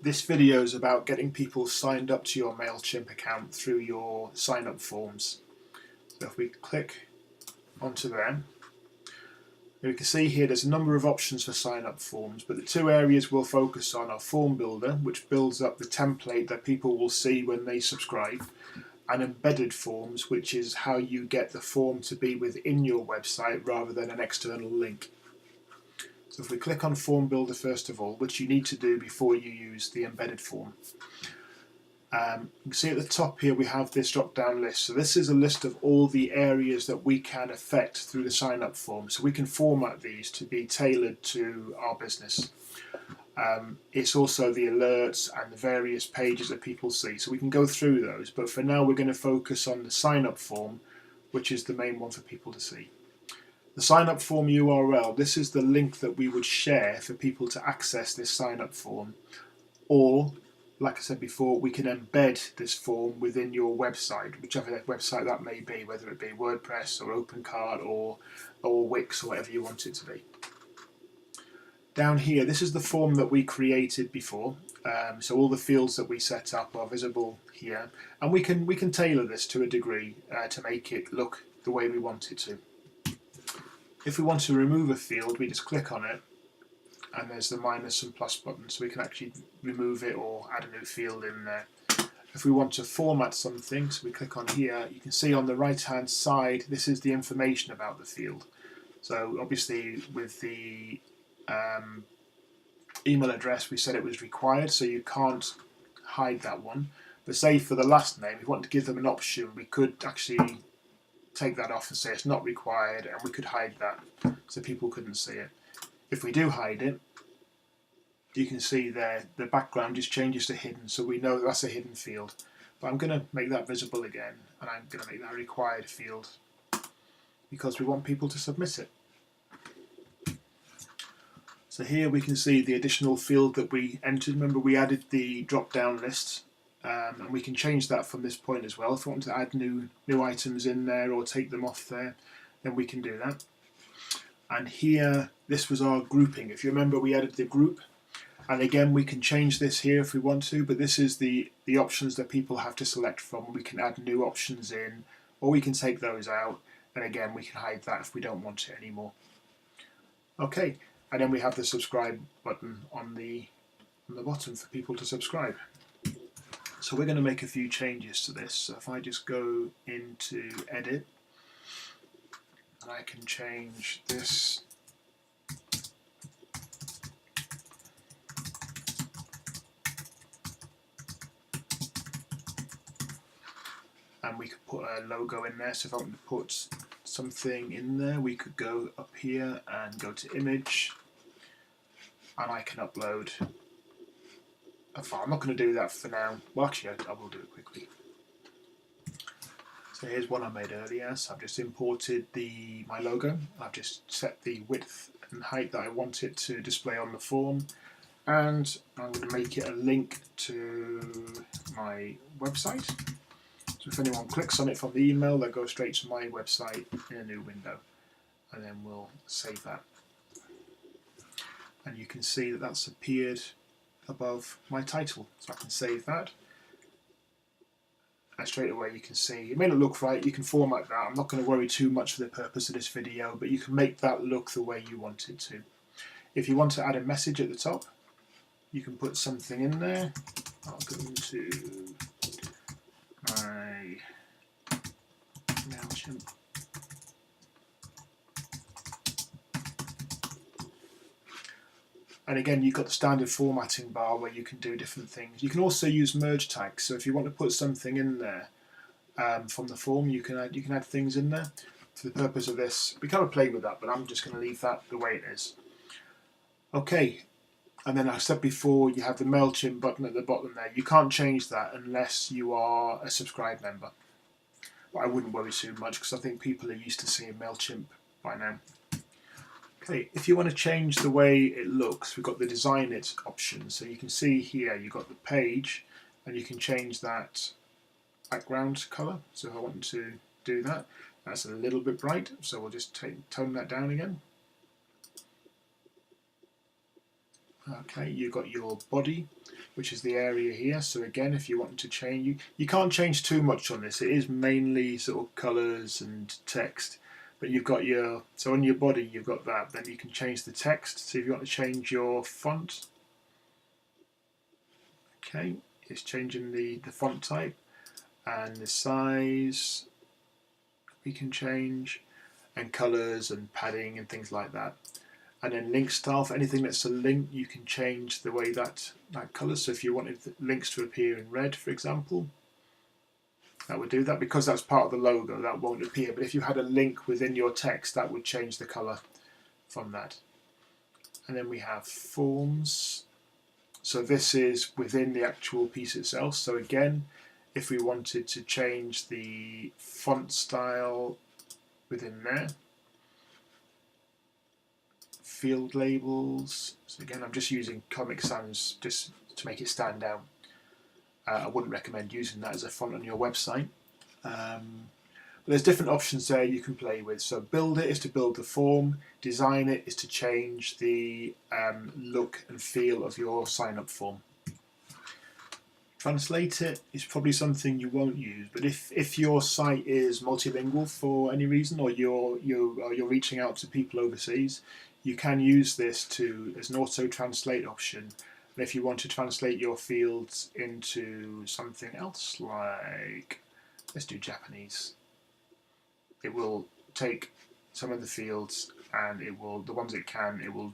This video is about getting people signed up to your MailChimp account through your sign up forms. So if we click onto them, we can see here there's a number of options for sign up forms, but the two areas we'll focus on are Form Builder, which builds up the template that people will see when they subscribe, and Embedded Forms, which is how you get the form to be within your website rather than an external link. So if we click on Form Builder first of all, which you need to do before you use the embedded form, you can see at the top here we have this drop down list. So this is a list of all the areas that we can affect through the sign up form. So we can format these to be tailored to our business. It's also the alerts and the various pages that people see. So we can go through those, but for now we're going to focus on the sign up form, which is the main one for people to see. The sign up form URL, this is the link that we would share for people to access this sign up form. Or, like I said before, we can embed this form within your website, whichever website that may be, whether it be WordPress or OpenCart or Wix or whatever you want it to be. Down here, this is the form that we created before. So all the fields that we set up are visible here, and we can tailor this to a degree to make it look the way we want it to. If we want to remove a field, we just click on it, and there's the minus and plus button, so we can actually remove it or add a new field in there. If we want to format something, so we click on here, you can see on the right hand side this is the information about the field. So obviously with the email address we said it was required, so you can't hide that one. But say for the last name, if we want to give them an option, we could actually take that off and say it's not required, and we could hide that so people couldn't see it. If we do hide it, you can see there the background just changes to hidden, so we know that's a hidden field. But I'm going to make that visible again, and I'm going to make that a required field because we want people to submit it. So here we can see the additional field that we entered. Remember, we added the drop down list, and we can change that from this point as well. If we want to add new items in there or take them off there, then we can do that. And here, this was our grouping. If you remember, we added the group, and again we can change this here if we want to, but this is the options that people have to select from. We can add new options in, or we can take those out, and again we can hide that if we don't want it anymore. Okay, and then we have the subscribe button on the bottom for people to subscribe. So we're going to make a few changes to this. So if I just go into edit, and I can change this and we could put a logo in there. So if I want to put something in there, we could go up here and go to image, and I can upload a file. I'm not going to do that for now. Well, actually I will do it quickly. So here's one I made earlier. So I've just imported my logo. I've just set the width and height that I want it to display on the form, and I'm going to make it a link to my website. So if anyone clicks on it from the email, they'll go straight to my website in a new window, and then we'll save that. And you can see that that's appeared above my title, so I can save that. And straight away you can see, it may not look right, you can format that. I'm not going to worry too much for the purpose of this video, but you can make that look the way you want it to. If you want to add a message at the top, you can put something in there. I'll go into my MailChimp. And again, you've got the standard formatting bar where you can do different things. You can also use merge tags. So if you want to put something in there from the form, you can add things in there. For the purpose of this, we kind of play with that, but I'm just going to leave that the way it is. Okay, and then I said before, you have the MailChimp button at the bottom there. You can't change that unless you are a subscribed member. But I wouldn't worry too much because I think people are used to seeing MailChimp by now. Okay, if you want to change the way it looks, we've got the design it option. So you can see here you've got the page, and you can change that background colour. So if I want to do that, that's a little bit bright, so we'll just tone that down again. Okay, you've got your body, which is the area here. So again, if you want to change, you can't change too much on this. It is mainly sort of colours and text. But you've got your, so on your body you've got that. Then you can change the text. So if you want to change your font, okay, it's changing the font type and the size we can change, and colours and padding and things like that. And then link style, for anything that's a link, you can change the way that colour. So if you wanted the links to appear in red, for example, that would do that. Because that's part of the logo, that won't appear. But if you had a link within your text, that would change the colour from that. And then we have forms. So this is within the actual piece itself. So again, if we wanted to change the font style within there, field labels. So again, I'm just using Comic Sans just to make it stand out. I wouldn't recommend using that as a font on your website. But there's different options there you can play with. So build it is to build the form, design it is to change the look and feel of your sign-up form. Translate it is probably something you won't use, but if your site is multilingual for any reason, or you're reaching out to people overseas, you can use this as an auto-translate option. And if you want to translate your fields into something else, like, let's do Japanese, it will take some of the fields and it will, the ones it will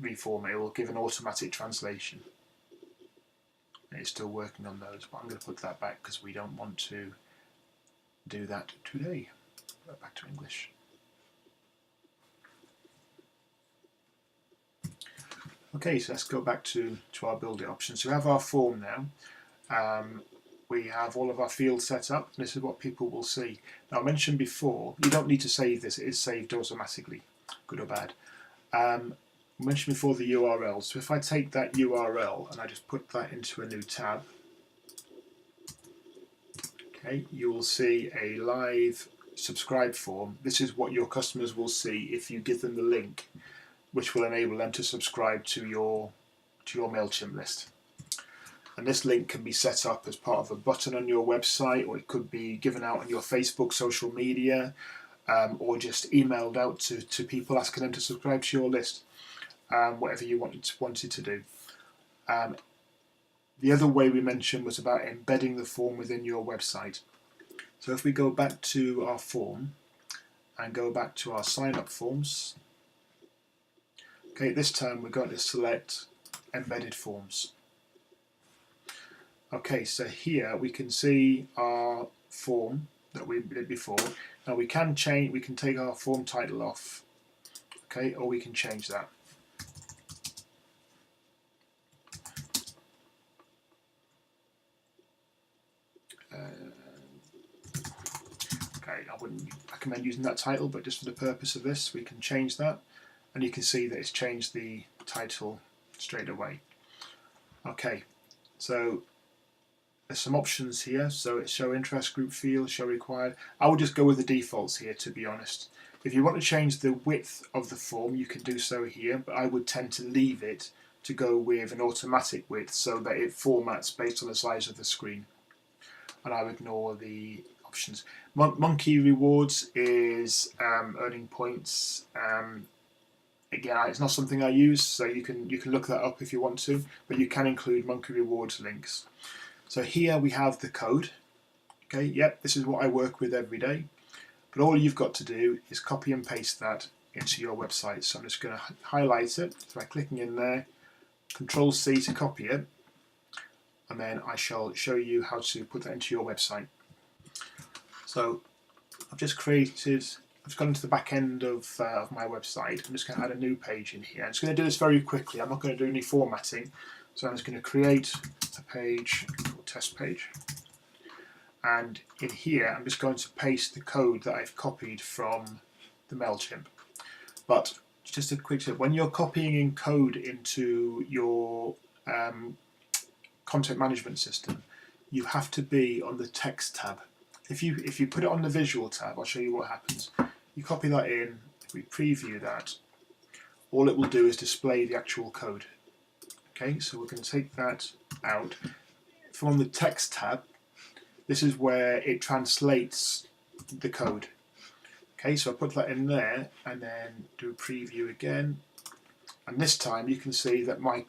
reform it. It will give an automatic translation. It's still working on those, but I'm going to put that back because we don't want to do that today. Back to English. Okay, so let's go back to our build it options. So we have our form now. We have all of our fields set up. This is what people will see. Now I mentioned before, you don't need to save this. It is saved automatically, good or bad. I mentioned before the URL. So if I take that URL and I just put that into a new tab, okay, you will see a live subscribe form. This is what your customers will see if you give them the link, which will enable them to subscribe to your MailChimp list. And this link can be set up as part of a button on your website, or it could be given out on your Facebook social media, or just emailed out to people asking them to subscribe to your list. Whatever you wanted to do. The other way we mentioned was about embedding the form within your website. So if we go back to our form and go back to our sign up forms, okay, this time we're going to select embedded forms. Okay, so here we can see our form that we did before. Now we can take our form title off, okay, or we can change that. Okay, I wouldn't recommend using that title, but just for the purpose of this, we can change that, and you can see that it's changed the title straight away. Okay, so there's some options here. So it's show interest group field, show required. I would just go with the defaults here, to be honest. If you want to change the width of the form, you can do so here, but I would tend to leave it to go with an automatic width so that it formats based on the size of the screen. And I'll ignore the options. Monkey rewards is earning points. Again, it's not something I use, so you can look that up if you want to, but you can include monkey rewards links. So here we have the code. Okay, yep, this is what I work with every day. But all you've got to do is copy and paste that into your website. So I'm just going to highlight it by clicking in there, Control C to copy it, and then I shall show you how to put that into your website. So I've just gone into the back end of my website. I'm just going to add a new page in here. I'm just going to do this very quickly. I'm not going to do any formatting. So I'm just going to create a page, or test page. And in here, I'm just going to paste the code that I've copied from the MailChimp. But just a quick tip, when you're copying in code into your content management system, you have to be on the text tab. If you put it on the visual tab, I'll show you what happens. You copy that in, if we preview that, all it will do is display the actual code. Okay, so we're going to take that out. From the text tab, this is where it translates the code. Okay, so I put that in there and then do a preview again. And this time you can see that my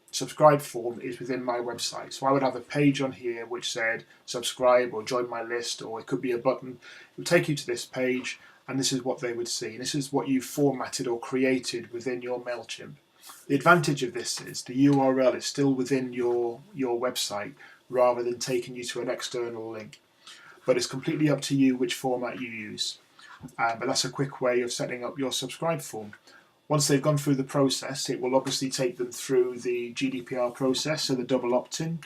subscribe form is within my website. So I would have a page on here which said subscribe or join my list, or it could be a button. It would take you to this page, and this is what they would see. And this is what you formatted or created within your MailChimp. The advantage of this is the URL is still within your website rather than taking you to an external link. But it's completely up to you which format you use. But that's a quick way of setting up your subscribe form. Once they've gone through the process, it will obviously take them through the GDPR process, so the double opt-in.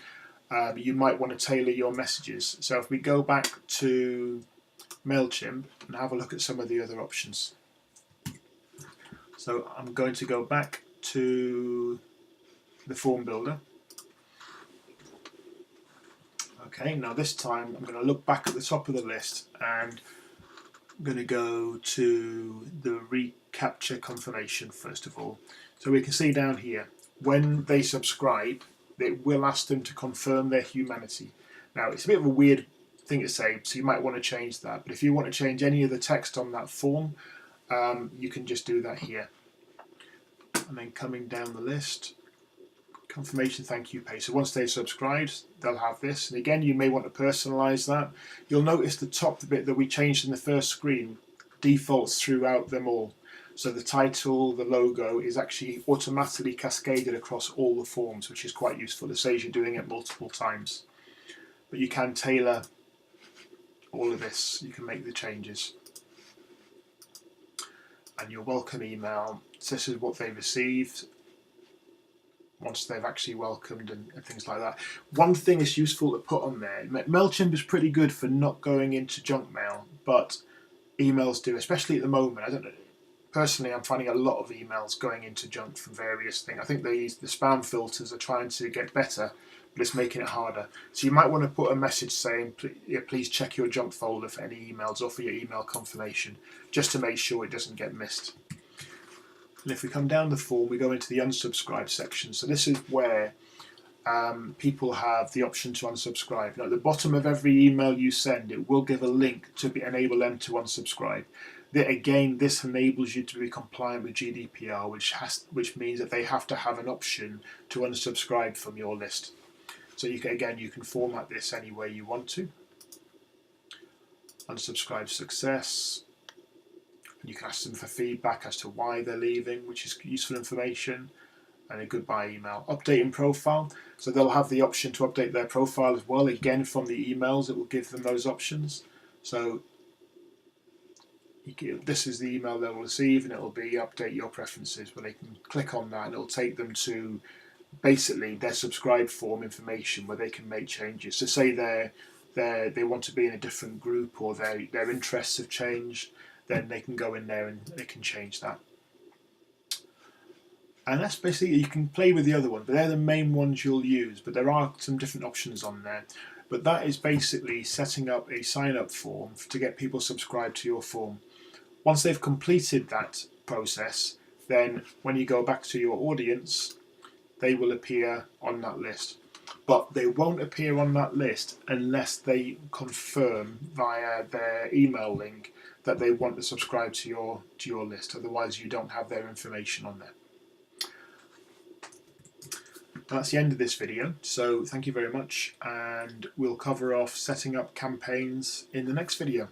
You might want to tailor your messages. So if we go back to MailChimp and have a look at some of the other options. So I'm going to go back to the form builder. Okay, now this time I'm going to look back at the top of the list and I'm going to go to the reCAPTCHA confirmation first of all. So we can see down here, when they subscribe, it will ask them to confirm their humanity. Now it's a bit of a weird thing to say, so you might want to change that, but if you want to change any of the text on that form, you can just do that here. And then coming down the list, confirmation thank you page. So once they've subscribed, they'll have this. And again, you may want to personalize that. You'll notice the top, the bit that we changed in the first screen, defaults throughout them all. So the title, the logo is actually automatically cascaded across all the forms, which is quite useful. It saves you doing it multiple times. But you can tailor all of this. You can make the changes. And your welcome email, this is what they received once they've actually welcomed and things like that. One thing is useful to put on there. MailChimp is pretty good for not going into junk mail, but emails do, especially at the moment. I don't know. Personally, I'm finding a lot of emails going into junk from various things. I think the spam filters are trying to get better, but it's making it harder. So you might want to put a message saying, please check your junk folder for any emails or for your email confirmation, just to make sure it doesn't get missed. And if we come down the form, we go into the unsubscribe section. So this is where people have the option to unsubscribe. Now, at the bottom of every email you send, it will give a link to enable them to unsubscribe. Again, this enables you to be compliant with GDPR, which means that they have to have an option to unsubscribe from your list. So you can format this any way you want to. Unsubscribe success. You can ask them for feedback as to why they're leaving, which is useful information, and a goodbye email. Updating profile, so they'll have the option to update their profile as well. Again, from the emails, it will give them those options. So this is the email they'll receive, and it will be update your preferences, where they can click on that and it'll take them to basically their subscribe form information where they can make changes. So say they want to be in a different group, or their interests have changed, then they can go in there and they can change that. And that's basically, you can play with the other one, but they're the main ones you'll use, but there are some different options on there. But that is basically setting up a sign-up form to get people subscribed to your form. Once they've completed that process, then when you go back to your audience, they will appear on that list. But they won't appear on that list unless they confirm via their email link that they want to subscribe to your list. Otherwise, you don't have their information on there. That's the end of this video. So thank you very much, and we'll cover off setting up campaigns in the next video.